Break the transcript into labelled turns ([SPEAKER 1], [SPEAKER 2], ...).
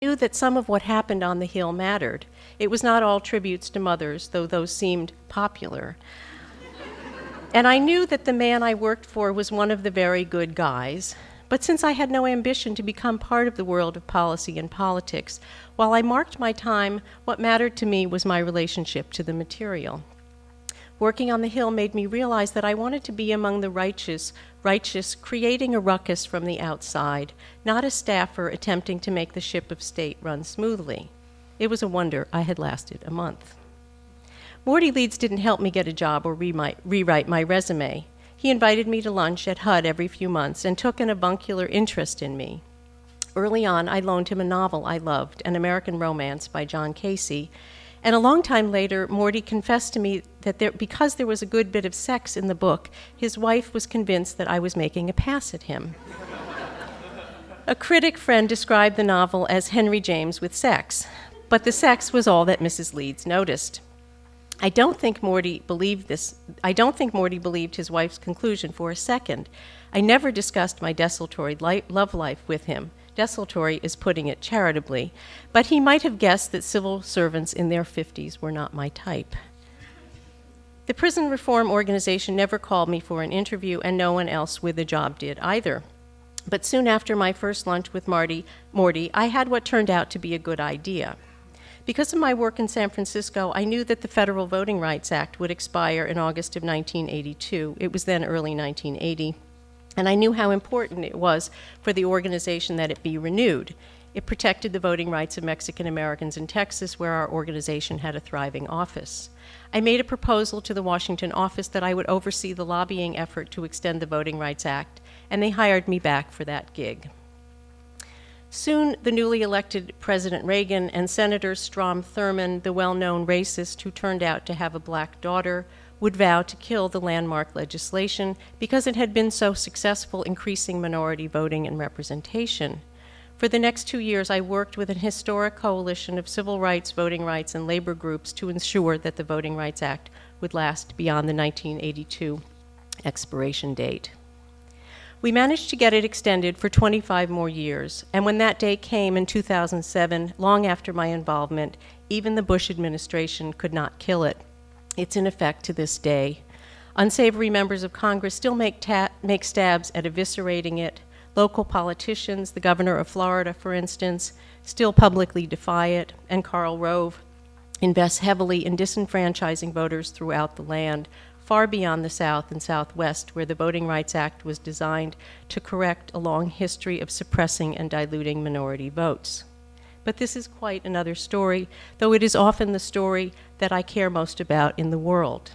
[SPEAKER 1] I knew that some of what happened on the Hill mattered. It was not all tributes to mothers, though those seemed popular. And I knew that the man I worked for was one of the very good guys. But since I had no ambition to become part of the world of policy and politics, while I marked my time, what mattered to me was my relationship to the material. Working on the Hill made me realize that I wanted to be among the righteous, creating a ruckus from the outside, not a staffer attempting to make the ship of state run smoothly. It was a wonder I had lasted a month. Morty Leeds didn't help me get a job or rewrite my resume. He invited me to lunch at HUD every few months and took an avuncular interest in me. Early on, I loaned him a novel I loved, An American Romance by John Casey, and a long time later, Morty confessed to me that because there was a good bit of sex in the book, his wife was convinced that I was making a pass at him. A critic friend described the novel as Henry James with sex, but the sex was all that Mrs. Leeds noticed. I don't think Morty believed his wife's conclusion for a second. I never discussed my desultory love life with him. Desultory is putting it charitably, but he might have guessed that civil servants in their 50s were not my type. The prison reform organization never called me for an interview, and no one else with a job did either. But soon after my first lunch with Morty, I had what turned out to be a good idea. Because of my work in San Francisco, I knew that the Federal Voting Rights Act would expire in August of 1982. It was then early 1980. And I knew how important it was for the organization that it be renewed. It protected the voting rights of Mexican Americans in Texas, where our organization had a thriving office. I made a proposal to the Washington office that I would oversee the lobbying effort to extend the Voting Rights Act, and they hired me back for that gig. Soon, the newly elected President Reagan and Senator Strom Thurmond, the well-known racist who turned out to have a black daughter, would vow to kill the landmark legislation because it had been so successful increasing minority voting and representation. For the next 2 years, I worked with an historic coalition of civil rights, voting rights, and labor groups to ensure that the Voting Rights Act would last beyond the 1982 expiration date. We managed to get it extended for 25 more years, and when that day came in 2007, long after my involvement, even the Bush administration could not kill it. It's in effect to this day. Unsavory members of Congress still make stabs at eviscerating it. Local politicians, the governor of Florida, for instance, still publicly defy it, and Karl Rove invests heavily in disenfranchising voters throughout the land, far beyond the South and Southwest, where the Voting Rights Act was designed to correct a long history of suppressing and diluting minority votes. But this is quite another story, though it is often the story that I care most about in the world.